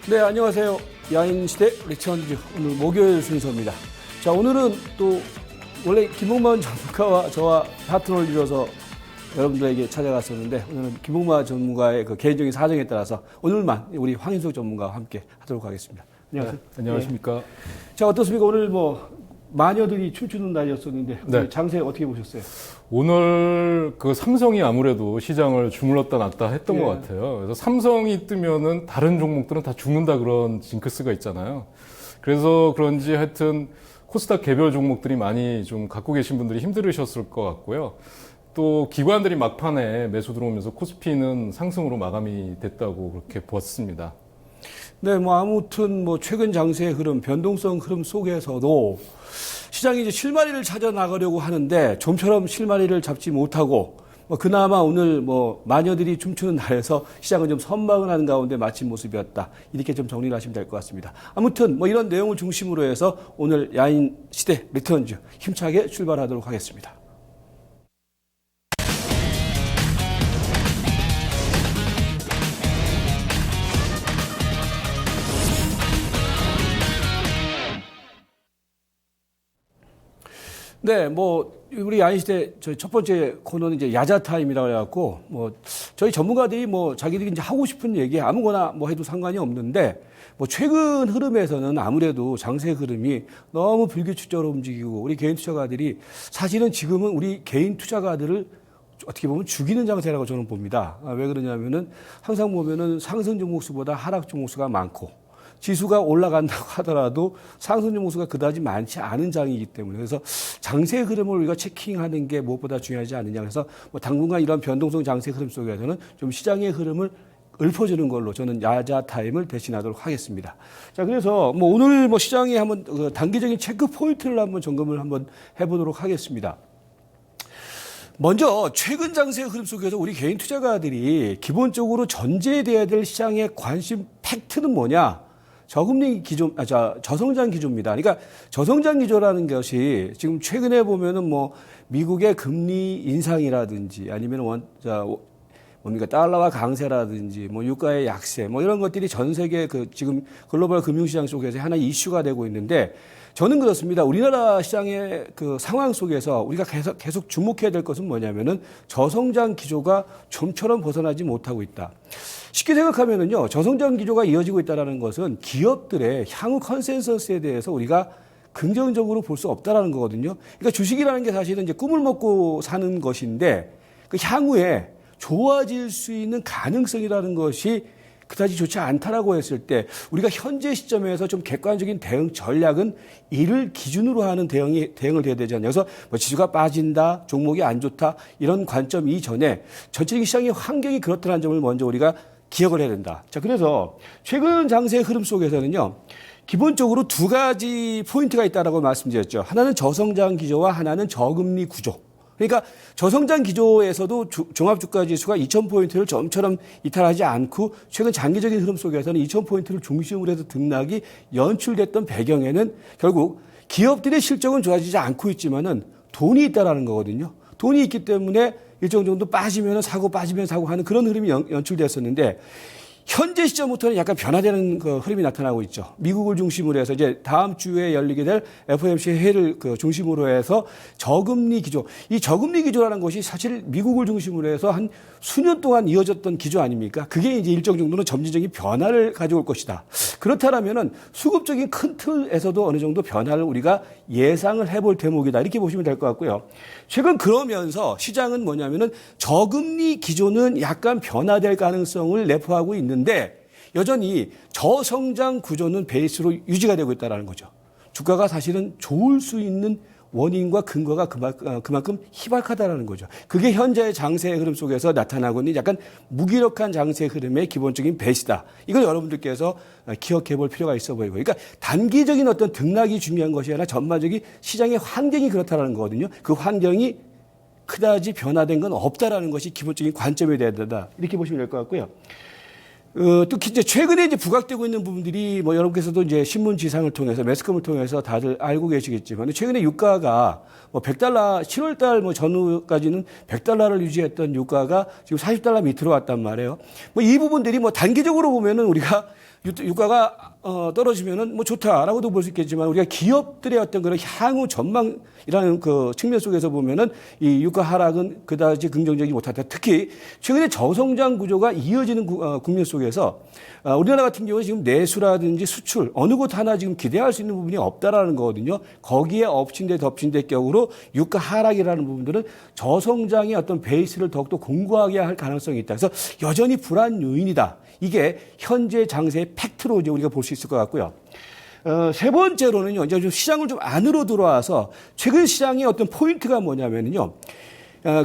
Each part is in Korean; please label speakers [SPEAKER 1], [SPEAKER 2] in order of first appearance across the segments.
[SPEAKER 1] 네, 안녕하세요. 야인시대 리턴즈 오늘 목요일 순서입니다. 자, 오늘은 또 원래 김홍만 전문가와 저와 파트너를 이뤄서 여러분들에게 찾아갔었는데 오늘은 김홍만 전문가의 그 개인적인 사정에 따라서 오늘만 우리 황인석 전문가와 함께 하도록 하겠습니다. 안녕하세요.
[SPEAKER 2] 네, 안녕하십니까.
[SPEAKER 1] 네. 자, 어떻습니까? 오늘 마녀들이 춤추는 날이었었는데
[SPEAKER 2] 네.
[SPEAKER 1] 장세 어떻게 보셨어요?
[SPEAKER 2] 오늘 그 삼성이 아무래도 시장을 주물렀다 놨다 했던
[SPEAKER 1] 예.
[SPEAKER 2] 것 같아요. 그래서 삼성이 뜨면은 다른 종목들은 다 죽는다 그런 징크스가 있잖아요. 그래서 그런지 하여튼 코스닥 개별 종목들이 많이 좀 갖고 계신 분들이 힘들으셨을 것 같고요. 또 기관들이 막판에 매수 들어오면서 코스피는 상승으로 마감이 됐다고 그렇게 보았습니다.
[SPEAKER 1] 네, 아무튼 최근 장세의 흐름, 변동성 흐름 속에서도 시장이 이제 실마리를 찾아 나가려고 하는데 좀처럼 실마리를 잡지 못하고 그나마 오늘 마녀들이 춤추는 날에서 시장은 좀 선방을 하는 가운데 마친 모습이었다. 이렇게 좀 정리를 하시면 될 것 같습니다. 아무튼 이런 내용을 중심으로 해서 오늘 야인 시대 리턴즈 힘차게 출발하도록 하겠습니다. 네, 우리 야인시대 저희 첫 번째 코너는 이제 야자 타임이라고 해갖고, 저희 전문가들이 자기들이 이제 하고 싶은 얘기 아무거나 해도 상관이 없는데, 최근 흐름에서는 아무래도 장세 흐름이 너무 불규칙적으로 움직이고, 우리 개인 투자가들이 사실은 지금은 우리 개인 투자가들을 어떻게 보면 죽이는 장세라고 저는 봅니다. 왜 그러냐면은 항상 보면은 상승 종목수보다 하락 종목수가 많고, 지수가 올라간다고 하더라도 상승 종목수가 그다지 많지 않은 장이기 때문에 그래서 장세 흐름을 우리가 체킹하는 게 무엇보다 중요하지 않느냐. 그래서 당분간 이런 변동성 장세 흐름 속에서는 좀 시장의 흐름을 읊어주는 걸로 저는 야자 타임을 대신하도록 하겠습니다. 자, 그래서 오늘 시장에 한번 단기적인 체크 포인트를 한번 점검을 한번 해보도록 하겠습니다. 먼저 최근 장세 흐름 속에서 우리 개인 투자가들이 기본적으로 전제돼야 될 시장의 관심 팩트는 뭐냐? 저금리 기조, 저성장 기조입니다. 그러니까 저성장 기조라는 것이 지금 최근에 보면은 미국의 금리 인상이라든지 아니면 달러와 강세라든지 유가의 약세 이런 것들이 전 세계 지금 글로벌 금융시장 속에서 하나의 이슈가 되고 있는데 저는 그렇습니다. 우리나라 시장의 상황 속에서 우리가 계속 주목해야 될 것은 뭐냐면은 저성장 기조가 좀처럼 벗어나지 못하고 있다. 쉽게 생각하면은요, 저성장 기조가 이어지고 있다는 것은 기업들의 향후 컨센서스에 대해서 우리가 긍정적으로 볼 수 없다라는 거거든요. 그러니까 주식이라는 게 사실은 이제 꿈을 먹고 사는 것인데 향후에 좋아질 수 있는 가능성이라는 것이 그다지 좋지 않다라고 했을 때 우리가 현재 시점에서 좀 객관적인 대응 전략은 이를 기준으로 하는 대응을 해야 되지 않냐. 그래서 지수가 빠진다, 종목이 안 좋다 이런 관점 이전에 전체적인 시장의 환경이 그렇다는 점을 먼저 우리가 기억을 해야 된다. 자, 그래서 최근 장세 흐름 속에서는요. 기본적으로 두 가지 포인트가 있다라고 말씀드렸죠. 하나는 저성장 기조와 하나는 저금리 구조. 그러니까 저성장 기조에서도 종합주가지수가 2000포인트를 좀처럼 이탈하지 않고 최근 장기적인 흐름 속에서는 2000포인트를 중심으로 해서 등락이 연출됐던 배경에는 결국 기업들의 실적은 좋아지지 않고 있지만은 돈이 있다라는 거거든요. 돈이 있기 때문에 일정 정도 빠지면 사고 빠지면 사고 하는 그런 흐름이 연출됐었는데 현재 시점부터는 약간 변화되는 흐름이 나타나고 있죠. 미국을 중심으로 해서 이제 다음 주에 열리게 될 FOMC 회의를 중심으로 해서 저금리 기조. 이 저금리 기조라는 것이 사실 미국을 중심으로 해서 한 수년 동안 이어졌던 기조 아닙니까? 그게 이제 일정 정도는 점진적인 변화를 가져올 것이다. 그렇다면은 수급적인 큰 틀에서도 어느 정도 변화를 우리가 예상을 해볼 대목이다. 이렇게 보시면 될 것 같고요. 최근 그러면서 시장은 뭐냐면은 저금리 기조는 약간 변화될 가능성을 내포하고 있는데 여전히 저성장 구조는 베이스로 유지가 되고 있다는 거죠. 주가가 사실은 좋을 수 있는 원인과 근거가 그만큼 희박하다는 거죠. 그게 현재의 장세 흐름 속에서 나타나고 있는 약간 무기력한 장세 흐름의 기본적인 베이스다. 이걸 여러분들께서 기억해 볼 필요가 있어 보이고. 그러니까 단기적인 어떤 등락이 중요한 것이 아니라 전반적인 시장의 환경이 그렇다는 거거든요. 그 환경이 그다지 변화된 건 없다라는 것이 기본적인 관점이 돼야 된다. 이렇게 보시면 될 것 같고요. 또 이제 최근에 이제 부각되고 있는 부분들이 여러분께서도 이제 신문 지상을 통해서 매스컴을 통해서 다들 알고 계시겠지만 최근에 유가가 $100 7월달 전후까지는 $100를 유지했던 유가가 지금 $40 밑으로 왔단 말이에요. 이 부분들이 단기적으로 보면은 우리가 유가가 떨어지면은 뭐 좋다라고도 볼 수 있겠지만 우리가 기업들의 어떤 그런 향후 전망이라는 그 측면 속에서 보면은 이 유가 하락은 그다지 긍정적이지 못하다. 특히 최근에 저성장 구조가 이어지는 국면 속에서 우리나라 같은 경우는 지금 내수라든지 수출 어느 곳 하나 지금 기대할 수 있는 부분이 없다라는 거거든요. 거기에 엎친 데 덮친 데 격으로 유가 하락이라는 부분들은 저성장의 어떤 베이스를 더욱더 공고하게 할 가능성이 있다. 그래서 여전히 불안 요인이다. 이게 현재 장세의 팩트로 이제 우리가 볼 수 있을 것 같고요. 세 번째로는요, 이제 좀 시장을 좀 안으로 들어와서 최근 시장의 어떤 포인트가 뭐냐면요.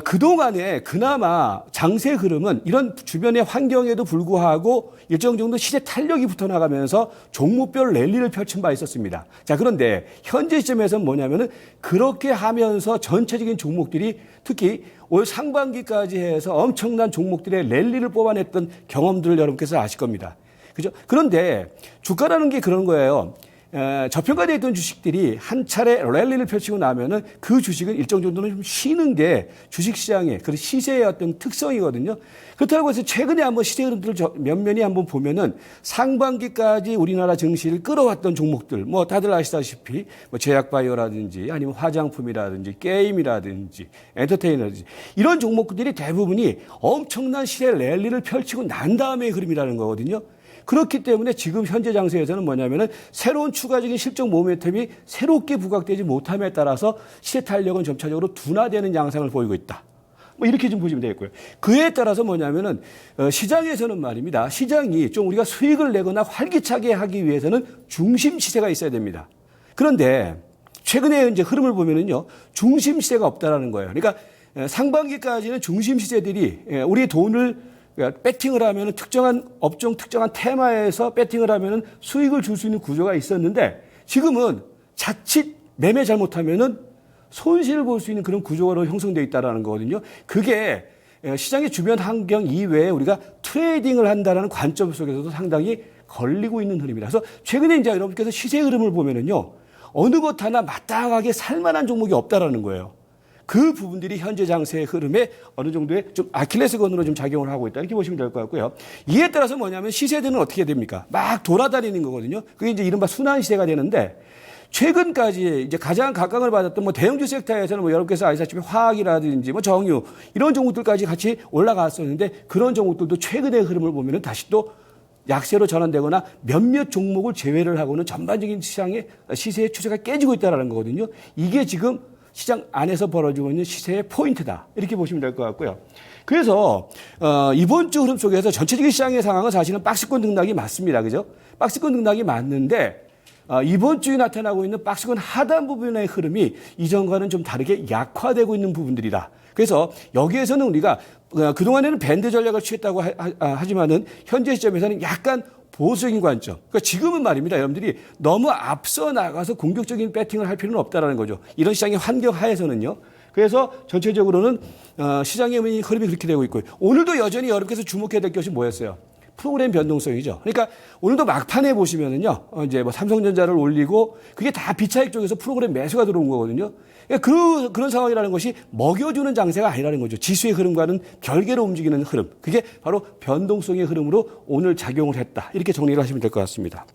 [SPEAKER 1] 그동안에 그나마 장세 흐름은 이런 주변의 환경에도 불구하고 일정 정도 시세 탄력이 붙어 나가면서 종목별 랠리를 펼친 바 있었습니다. 자, 그런데 현재 시점에서는 뭐냐면은 그렇게 하면서 전체적인 종목들이 특히 올 상반기까지 해서 엄청난 종목들의 랠리를 뽑아냈던 경험들을 여러분께서 아실 겁니다. 그죠? 그런데 주가라는 게 그런 거예요. 저평가되어 있던 주식들이 한 차례 랠리를 펼치고 나면은 그 주식은 일정 정도는 좀 쉬는 게 주식시장의 그런 시세의 어떤 특성이거든요. 그렇다고 해서 최근에 한번 시세 흐름들을 면면히 한번 보면은 상반기까지 우리나라 증시를 끌어왔던 종목들, 뭐 다들 아시다시피 뭐 제약바이오라든지 아니면 화장품이라든지 게임이라든지 엔터테이너라든지 이런 종목들이 대부분이 엄청난 시세 랠리를 펼치고 난 다음의 흐름이라는 거거든요. 그렇기 때문에 지금 현재 장세에서는 뭐냐면은 새로운 추가적인 실적 모멘텀이 새롭게 부각되지 못함에 따라서 시세 탄력은 점차적으로 둔화되는 양상을 보이고 있다. 뭐 이렇게 좀 보시면 되겠고요. 그에 따라서 뭐냐면은 시장에서는 말입니다. 시장이 좀 우리가 수익을 내거나 활기차게 하기 위해서는 중심 시세가 있어야 됩니다. 그런데 최근에 이제 흐름을 보면은요. 중심 시세가 없다라는 거예요. 그러니까 상반기까지는 중심 시세들이 우리 돈을 그러니까 배팅을 하면은 특정한 업종, 특정한 테마에서 배팅을 하면은 수익을 줄 수 있는 구조가 있었는데 지금은 자칫 매매 잘못하면은 손실을 볼 수 있는 그런 구조로 형성되어 있다라는 거거든요. 그게 시장의 주변 환경 이외에 우리가 트레이딩을 한다라는 관점 속에서도 상당히 걸리고 있는 흐름이라. 그래서 최근에 이제 여러분께서 시세 흐름을 보면은요, 어느 것 하나 마땅하게 살만한 종목이 없다라는 거예요. 그 부분들이 현재 장세의 흐름에 어느 정도의 좀 아킬레스건으로 좀 작용을 하고 있다. 이렇게 보시면 될 것 같고요. 이에 따라서 뭐냐면 시세들은 어떻게 됩니까? 막 돌아다니는 거거든요. 그게 이제 이른바 순환 시세가 되는데 최근까지 이제 가장 각광을 받았던 뭐 대형주 섹터에서는 뭐 여러분께서 아시다시피 화학이라든지 뭐 정유 이런 종목들까지 같이 올라갔었는데 그런 종목들도 최근의 흐름을 보면은 다시 또 약세로 전환되거나 몇몇 종목을 제외를 하고는 전반적인 시장의 시세의 추세가 깨지고 있다는 거거든요. 이게 지금 시장 안에서 벌어지고 있는 시세의 포인트다. 이렇게 보시면 될 것 같고요. 그래서 이번 주 흐름 속에서 전체적인 시장의 상황은 사실은 박스권 등락이 맞습니다. 그죠? 박스권 등락이 맞는데 이번 주에 나타나고 있는 박스권 하단 부분의 흐름이 이전과는 좀 다르게 약화되고 있는 부분들이다. 그래서 여기에서는 우리가 그동안에는 밴드 전략을 취했다고 하지만은 현재 시점에서는 약간 보수적인 관점. 그러니까 지금은 말입니다. 여러분들이 너무 앞서 나가서 공격적인 배팅을 할 필요는 없다라는 거죠. 이런 시장의 환경 하에서는요. 그래서 전체적으로는 시장의 흐름이 그렇게 되고 있고요. 오늘도 여전히 여러분께서 주목해야 될 것이 뭐였어요? 프로그램 변동성이죠. 그러니까 오늘도 막판에 보시면은요, 이제 뭐 삼성전자를 올리고 그게 다 비차익 쪽에서 프로그램 매수가 들어온 거거든요. 그러니까 그런 상황이라는 것이 먹여주는 장세가 아니라는 거죠. 지수의 흐름과는 별개로 움직이는 흐름. 그게 바로 변동성의 흐름으로 오늘 작용을 했다. 이렇게 정리를 하시면 될 것 같습니다.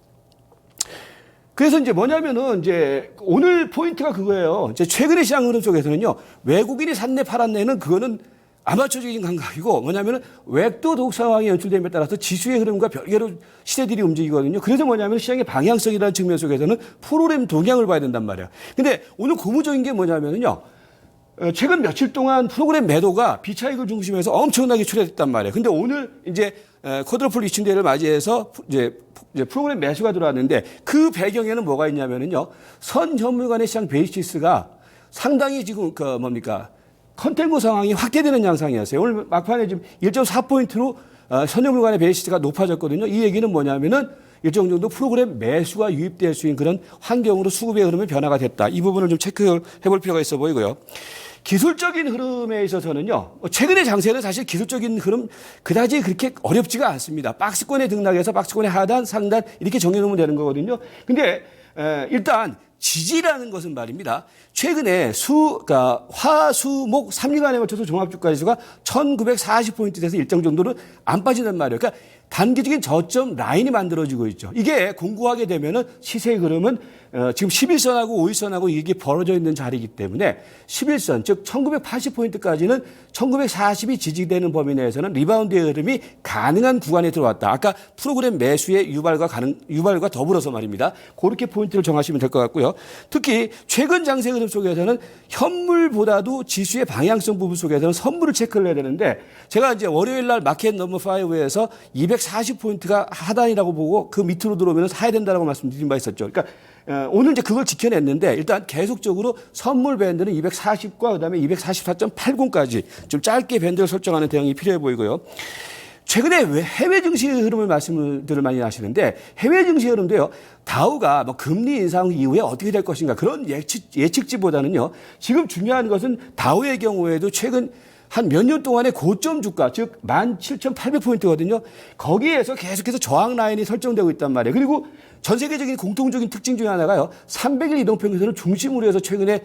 [SPEAKER 1] 그래서 이제 뭐냐면은 이제 오늘 포인트가 그거예요. 이제 최근의 시장 흐름 속에서는요, 외국인이 샀네 팔았네는 그거는 아마추어적인 감각이고 뭐냐면은 외도 독 상황이 연출됨에 따라서 지수의 흐름과 별개로 시세들이 움직이거든요. 그래서 뭐냐면 시장의 방향성이라는 측면 속에서는 프로그램 동향을 봐야 된단 말이에요. 근데 오늘 고무적인 게 뭐냐면요. 최근 며칠 동안 프로그램 매도가 비차익을 중심해서 엄청나게 출현했단 말이에요. 근데 오늘 이제 쿼드러플 리칭 대회를 맞이해서 이제 프로그램 매수가 들어왔는데 그 배경에는 뭐가 있냐면은요. 선 현물 간의 시장 베이시스가 상당히 지금 컨텐츠 상황이 확대되는 양상이었어요. 오늘 막판에 지금 1.4포인트로 선형물 간의 베이시스가 높아졌거든요. 이 얘기는 뭐냐면은 일정 정도 프로그램 매수가 유입될 수 있는 그런 환경으로 수급의 흐름이 변화가 됐다. 이 부분을 좀 체크해 볼 필요가 있어 보이고요. 기술적인 흐름에 있어서는요. 최근의 장세는 사실 기술적인 흐름 그다지 그렇게 어렵지가 않습니다. 박스권에 등락해서 박스권의 하단, 상단 이렇게 정해놓으면 되는 거거든요. 근데 일단 지지라는 것은 말입니다. 최근에 그러니까 화, 수, 목 3일간에 걸쳐서 종합주가지수가 1940포인트 돼서 일정 정도는 안 빠진단 말이에요. 그러니까 단기적인 저점 라인이 만들어지고 있죠. 이게 공고하게 되면은 시세의 흐름은 지금 11선하고 5일선하고 이게 벌어져 있는 자리이기 때문에 11선, 즉 1980포인트까지는 1940이 지지되는 범위 내에서는 리바운드의 흐름이 가능한 구간에 들어왔다. 아까 프로그램 매수의 유발과 더불어서 말입니다. 그렇게 포인트를 정하시면 될 것 같고요. 특히 최근 장세 흐름 속에서는 현물보다도 지수의 방향성 부분 속에서는 선물을 체크를 해야 되는데 제가 이제 월요일 날 마켓 넘버 5에서 240포인트가 하단이라고 보고 그 밑으로 들어오면 사야 된다라고 말씀드린 바 있었죠. 그러니까 오늘 이제 그걸 지켜냈는데 일단 계속적으로 선물 밴드는 240과 그다음에 244.80까지 좀 짧게 밴드를 설정하는 대응이 필요해 보이고요. 최근에 해외 증시 흐름을 말씀들을 많이 하시는데 해외 증시 흐름도요. 다우가 뭐 금리 인상 이후에 어떻게 될 것인가 그런 예측치보다는요. 지금 중요한 것은 다우의 경우에도 최근 한 몇 년 동안의 고점 주가, 즉 17,800포인트거든요. 거기에서 계속해서 저항 라인이 설정되고 있단 말이에요. 그리고 전 세계적인 공통적인 특징 중에 하나가요. 300일 이동평균선을 중심으로 해서 최근에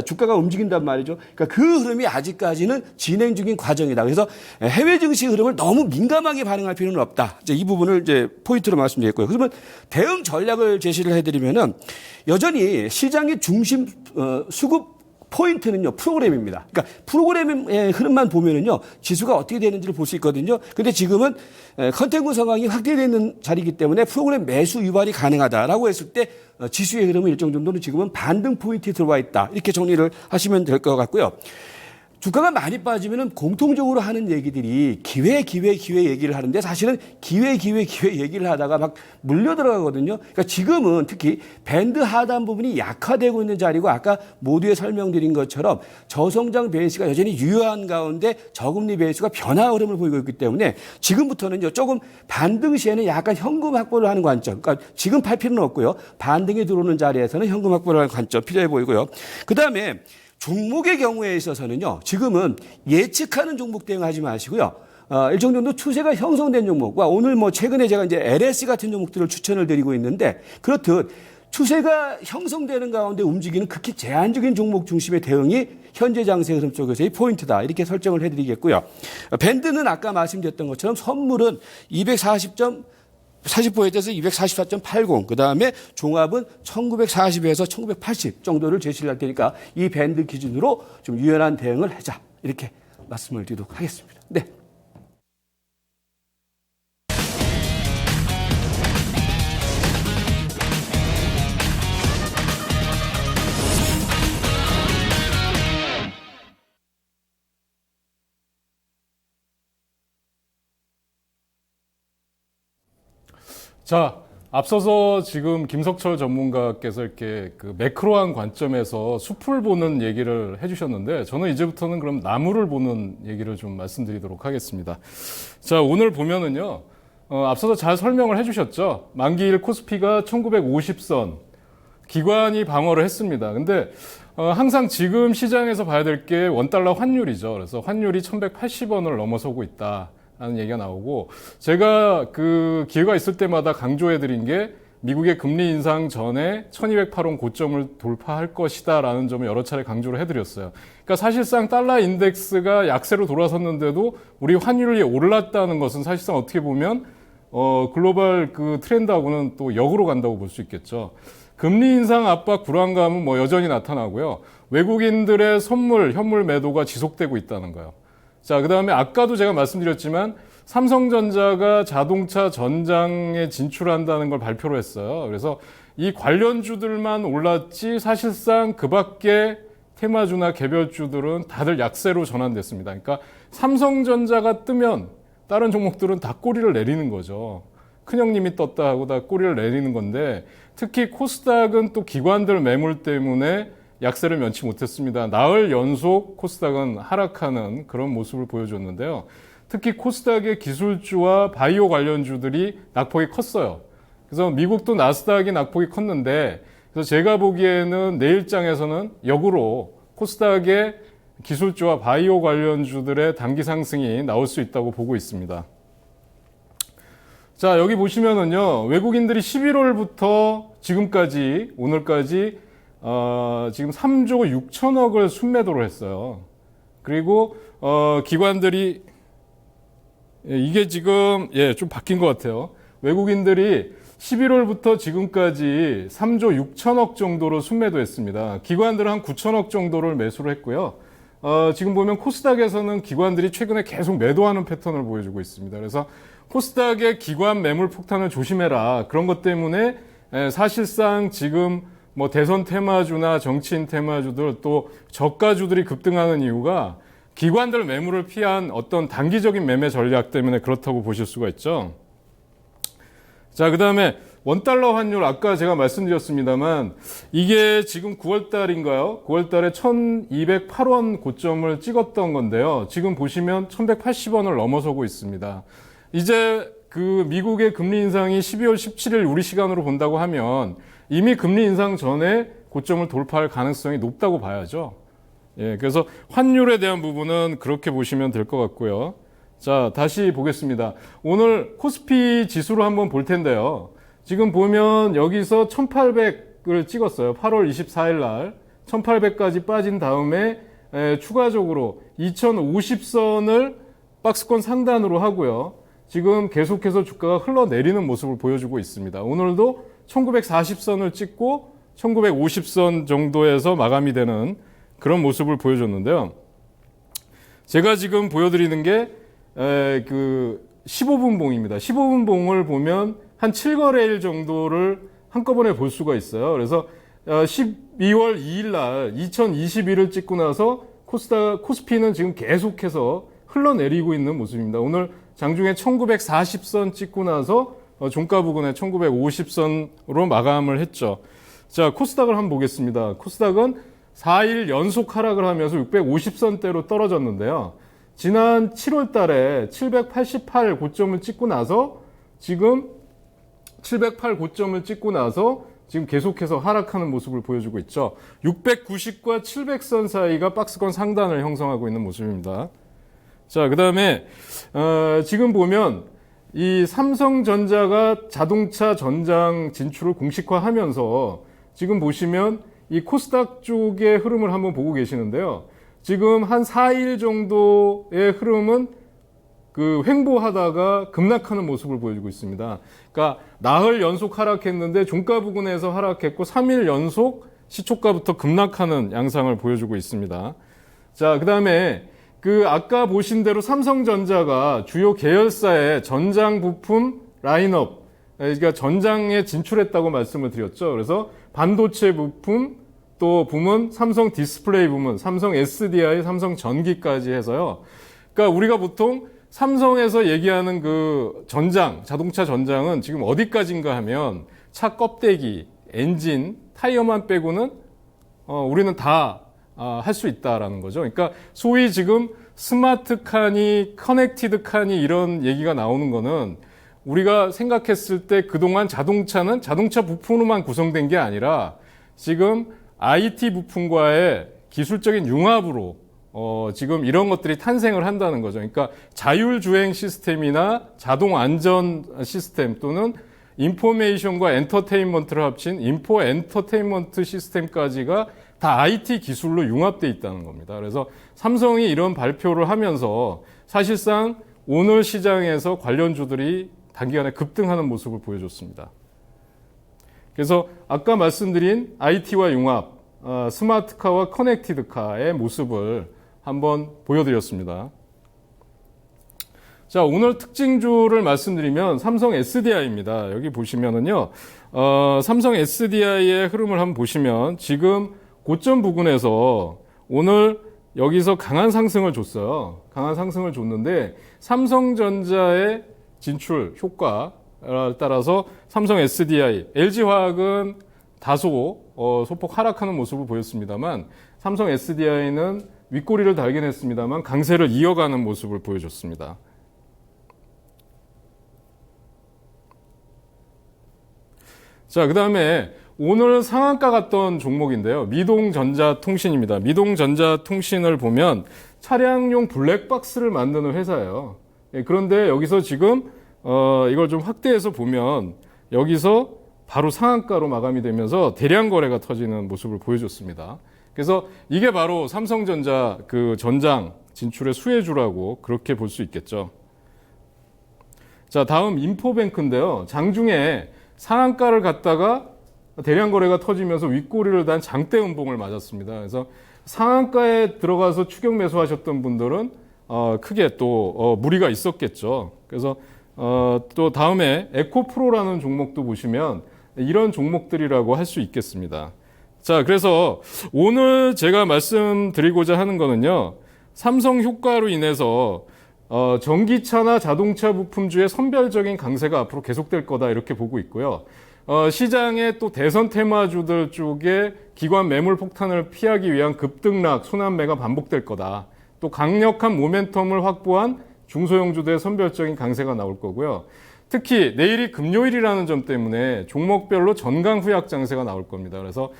[SPEAKER 1] 주가가 움직인단 말이죠. 그러니까 그 흐름이 아직까지는 진행 중인 과정이다. 그래서 해외 증시 흐름을 너무 민감하게 반응할 필요는 없다. 이제 이 부분을 이제 포인트로 말씀드렸고요. 그러면 대응 전략을 제시를 해드리면은 여전히 시장의 중심 수급 포인트는요, 프로그램입니다. 그러니까 프로그램의 흐름만 보면은요, 지수가 어떻게 되는지를 볼 수 있거든요. 근데 지금은 컨텐츠 상황이 확대되어 있는 자리이기 때문에 프로그램 매수 유발이 가능하다라고 했을 때 지수의 흐름은 일정 정도는 지금은 반등 포인트에 들어와 있다. 이렇게 정리를 하시면 될 것 같고요. 주가가 많이 빠지면은 공통적으로 하는 얘기들이 기회 얘기를 하는데 사실은 기회 얘기를 하다가 막 물려 들어가거든요. 그러니까 지금은 특히 밴드 하단 부분이 약화되고 있는 자리고 아까 모두에 설명드린 것처럼 저성장 베이스가 여전히 유효한 가운데 저금리 베이스가 변화 흐름을 보이고 있기 때문에 지금부터는요 조금 반등 시에는 약간 현금 확보를 하는 관점. 그러니까 지금 팔 필요는 없고요. 반등이 들어오는 자리에서는 현금 확보를 하는 관점 필요해 보이고요. 그다음에 종목의 경우에 있어서는요, 지금은 예측하는 종목 대응하지 마시고요. 일정 정도 추세가 형성된 종목과 오늘 뭐 최근에 제가 이제 LS 같은 종목들을 추천을 드리고 있는데 그렇듯 추세가 형성되는 가운데 움직이는 극히 제한적인 종목 중심의 대응이 현재 장세 흐름 쪽에서의 포인트다. 이렇게 설정을 해드리겠고요. 밴드는 아까 말씀드렸던 것처럼 선물은 40포인트에서 244.80, 그 다음에 종합은 1940에서 1980 정도를 제시를 할 테니까 이 밴드 기준으로 좀 유연한 대응을 하자. 이렇게 말씀을 드리도록 하겠습니다. 네.
[SPEAKER 2] 자, 앞서서 지금 김석철 전문가께서 이렇게 그 매크로한 관점에서 숲을 보는 얘기를 해주셨는데 저는 이제부터는 그럼 나무를 보는 얘기를 좀 말씀드리도록 하겠습니다. 자, 오늘 보면은요, 앞서서 잘 설명을 해주셨죠. 만기일 코스피가 1950선 기관이 방어를 했습니다. 근데 항상 지금 시장에서 봐야 될 게 원달러 환율이죠. 그래서 환율이 1180원을 넘어서고 있다. 라는 얘기가 나오고 제가 그 기회가 있을 때마다 강조해 드린 게 미국의 금리 인상 전에 1208원 고점을 돌파할 것이다 라는 점을 여러 차례 강조를 해드렸어요. 그러니까 사실상 달러 인덱스가 약세로 돌아섰는데도 우리 환율이 올랐다는 것은 사실상 어떻게 보면 글로벌 그 트렌드하고는 또 역으로 간다고 볼 수 있겠죠. 금리 인상 압박 불안감은 뭐 여전히 나타나고요. 외국인들의 선물, 현물 매도가 지속되고 있다는 거예요. 자, 그 다음에 아까도 제가 말씀드렸지만 삼성전자가 자동차 전장에 진출한다는 걸 발표를 했어요. 그래서 이 관련주들만 올랐지 사실상 그 밖에 테마주나 개별주들은 다들 약세로 전환됐습니다. 그러니까 삼성전자가 뜨면 다른 종목들은 다 꼬리를 내리는 거죠. 큰형님이 떴다 하고 다 꼬리를 내리는 건데 특히 코스닥은 또 기관들 매물 때문에 약세를 면치 못했습니다. 나흘 연속 코스닥은 하락하는 그런 모습을 보여줬는데요. 특히 코스닥의 기술주와 바이오 관련주들이 낙폭이 컸어요. 그래서 미국도 나스닥이 낙폭이 컸는데 그래서 제가 보기에는 내일장에서는 역으로 코스닥의 기술주와 바이오 관련주들의 단기 상승이 나올 수 있다고 보고 있습니다. 자, 여기 보시면은요, 외국인들이 11월부터 지금까지 오늘까지 지금 3조 6천억을 순매도를 했어요. 그리고 기관들이 이게 지금 좀 바뀐 것 같아요. 외국인들이 11월부터 지금까지 3조 6천억 정도로 순매도했습니다. 기관들은 한 9천억 정도를 매수를 했고요. 지금 보면 코스닥에서는 기관들이 최근에 계속 매도하는 패턴을 보여주고 있습니다. 그래서 코스닥의 기관 매물 폭탄을 조심해라. 그런 것 때문에 사실상 지금 뭐 대선 테마주나 정치인 테마주들 또 저가주들이 급등하는 이유가 기관들 매물을 피한 어떤 단기적인 매매 전략 때문에 그렇다고 보실 수가 있죠. 자, 그 다음에 원달러 환율 아까 제가 말씀드렸습니다만 이게 지금 9월 달인가요? 9월 달에 1208원 고점을 찍었던 건데요. 지금 보시면 1180원을 넘어서고 있습니다. 이제 그 미국의 금리 인상이 12월 17일 우리 시간으로 본다고 하면 이미 금리 인상 전에 고점을 돌파할 가능성이 높다고 봐야죠. 그래서 환율에 대한 부분은 그렇게 보시면 될 것 같고요. 자, 다시 보겠습니다. 오늘 코스피 지수로 한번 볼 텐데요. 지금 보면 여기서 1800을 찍었어요. 8월 24일 날 1800까지 빠진 다음에 추가적으로 2050선을 박스권 상단으로 하고요. 지금 계속해서 주가가 흘러내리는 모습을 보여주고 있습니다. 오늘도 1940선을 찍고 1950선 정도에서 마감이 되는 그런 모습을 보여줬는데요. 제가 지금 보여드리는 게 그 15분 봉입니다. 15분 봉을 보면 한 7거래일 정도를 한꺼번에 볼 수가 있어요. 그래서 12월 2일 날 2021을 찍고 나서 코스피는 지금 계속해서 흘러내리고 있는 모습입니다. 오늘 장중에 1940선 찍고 나서 종가 부근에 1950선으로 마감을 했죠. 자, 코스닥을 한번 보겠습니다. 코스닥은 4일 연속 하락을 하면서 650선대로 떨어졌는데요. 지난 7월 달에 788 고점을 찍고 나서 지금 708 고점을 찍고 나서 지금 계속해서 하락하는 모습을 보여주고 있죠. 690과 700선 사이가 박스권 상단을 형성하고 있는 모습입니다. 자, 그 다음에 지금 보면 이 삼성전자가 자동차 전장 진출을 공식화하면서 지금 보시면 이 코스닥 쪽의 흐름을 한번 보고 계시는데요. 지금 한 4일 정도의 흐름은 그 횡보하다가 급락하는 모습을 보여주고 있습니다. 그러니까 나흘 연속 하락했는데 종가 부근에서 하락했고 3일 연속 시초가부터 급락하는 양상을 보여주고 있습니다. 자, 그 다음에 그 아까 보신 대로 삼성전자가 주요 계열사의 전장 부품 라인업, 그러니까 전장에 진출했다고 말씀을 드렸죠. 그래서 반도체 부품, 또 부문, 삼성 디스플레이 부문, 삼성 SDI, 삼성 전기까지 해서요. 그러니까 우리가 보통 삼성에서 얘기하는 그 전장, 자동차 전장은 지금 어디까지인가 하면 차 껍데기, 엔진, 타이어만 빼고는 우리는 다 할 수 있다라는 거죠. 그러니까 소위 지금 스마트 칸이, 커넥티드 칸이 이런 얘기가 나오는 거는 우리가 생각했을 때 그동안 자동차는 자동차 부품으로만 구성된 게 아니라 지금 IT 부품과의 기술적인 융합으로 지금 이런 것들이 탄생을 한다는 거죠. 그러니까 자율주행 시스템이나 자동 안전 시스템 또는 인포메이션과 엔터테인먼트를 합친 인포 엔터테인먼트 시스템까지가 다 IT 기술로 융합되어 있다는 겁니다. 그래서 삼성이 이런 발표를 하면서 사실상 오늘 시장에서 관련주들이 단기간에 급등하는 모습을 보여줬습니다. 그래서 아까 말씀드린 IT와 융합, 스마트카와 커넥티드카의 모습을 한번 보여드렸습니다. 자, 오늘 특징주를 말씀드리면 삼성 SDI입니다. 여기 보시면은요, 삼성 SDI의 흐름을 한번 보시면 지금 고점 부근에서 오늘 여기서 강한 상승을 줬어요. 강한 상승을 줬는데 삼성전자의 진출 효과에 따라서 삼성 SDI, LG화학은 다소 소폭 하락하는 모습을 보였습니다만 삼성 SDI는 윗꼬리를 달긴 했습니다만 강세를 이어가는 모습을 보여줬습니다. 자, 그 다음에 오늘 상한가 갔던 종목인데요. 미동전자통신입니다. 미동전자통신을 보면 차량용 블랙박스를 만드는 회사예요. 그런데 여기서 지금 이걸 좀 확대해서 보면 여기서 바로 상한가로 마감이 되면서 대량 거래가 터지는 모습을 보여줬습니다. 그래서 이게 바로 삼성전자 그 전장 진출의 수혜주라고 그렇게 볼 수 있겠죠. 자, 다음 인포뱅크인데요. 장중에 상한가를 갔다가 대량 거래가 터지면서 윗꼬리를 단 장대 음봉을 맞았습니다. 그래서 상한가에 들어가서 추격 매수하셨던 분들은 크게 또 무리가 있었겠죠. 그래서 또 다음에 에코프로라는 종목도 보시면 이런 종목들이라고 할 수 있겠습니다. 자, 그래서 오늘 제가 말씀드리고자 하는 거는요. 삼성 효과로 인해서 전기차나 자동차 부품주의 선별적인 강세가 앞으로 계속될 거다 이렇게 보고 있고요. 시장의 또 대선 테마주들 쪽에 기관 매물 폭탄을 피하기 위한 급등락, 순환매가 반복될 거다. 또 강력한 모멘텀을 확보한 중소형주들의 선별적인 강세가 나올 거고요. 특히 내일이 금요일이라는 점 때문에 종목별로 전강 후약 장세가 나올 겁니다. 그래서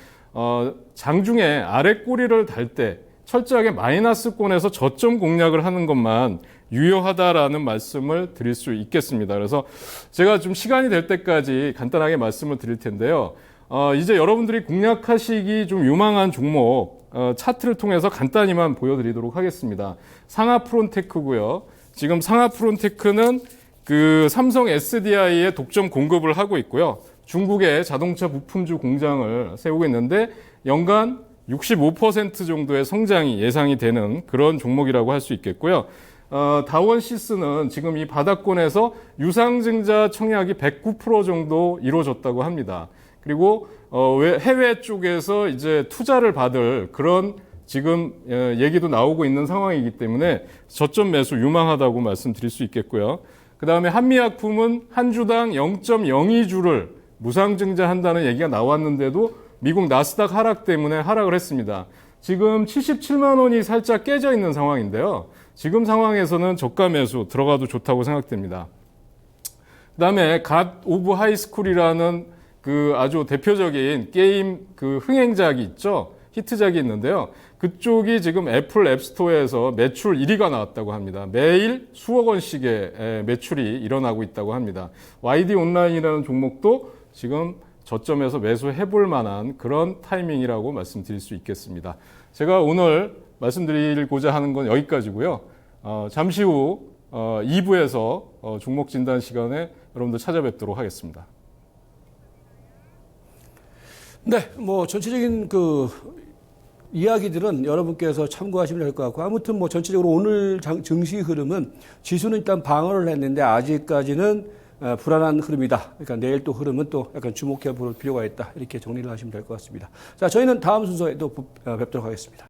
[SPEAKER 2] 장중에 아래 꼬리를 달 때 철저하게 마이너스권에서 저점 공략을 하는 것만 유효하다라는 말씀을 드릴 수 있겠습니다. 그래서 제가 좀 시간이 될 때까지 간단하게 말씀을 드릴 텐데요. 이제 여러분들이 공략하시기 좀 유망한 종목 차트를 통해서 간단히만 보여드리도록 하겠습니다. 상하프론테크고요. 지금 상하프론테크는 그 삼성 SDI에 독점 공급을 하고 있고요. 중국의 자동차 부품주 공장을 세우고 있는데 연간 65% 정도의 성장이 예상이 되는 그런 종목이라고 할 수 있겠고요. 다원시스는 지금 이 바닥권에서 유상증자 청약이 109% 정도 이루어졌다고 합니다. 그리고 해외 쪽에서 이제 투자를 받을 그런 지금 얘기도 나오고 있는 상황이기 때문에 저점 매수 유망하다고 말씀드릴 수 있겠고요. 그 다음에 한미약품은 한 주당 0.02주를 무상증자한다는 얘기가 나왔는데도 미국 나스닥 하락 때문에 하락을 했습니다. 지금 77만 원이 살짝 깨져 있는 상황인데요. 지금 상황에서는 저가 매수 들어가도 좋다고 생각됩니다. 그 다음에 갓 오브 하이스쿨이라는 그 아주 대표적인 게임 그 흥행작이 있죠. 히트작이 있는데요. 그쪽이 지금 애플 앱스토어에서 매출 1위가 나왔다고 합니다. 매일 수억 원씩의 매출이 일어나고 있다고 합니다. YD 온라인이라는 종목도 지금 저점에서 매수해볼 만한 그런 타이밍이라고 말씀드릴 수 있겠습니다. 제가 오늘 말씀드리고자 하는 건 여기까지고요. 잠시 후 2부에서 종목 진단 시간에 여러분들 찾아뵙도록 하겠습니다.
[SPEAKER 1] 네, 뭐 전체적인 그 이야기들은 여러분께서 참고하시면 될 것 같고 아무튼 뭐 전체적으로 오늘 증시 흐름은 지수는 일단 방어를 했는데 아직까지는 불안한 흐름이다. 그러니까 내일 또 흐름은 또 약간 주목해 볼 필요가 있다. 이렇게 정리를 하시면 될 것 같습니다. 자, 저희는 다음 순서에 또 뵙도록 하겠습니다.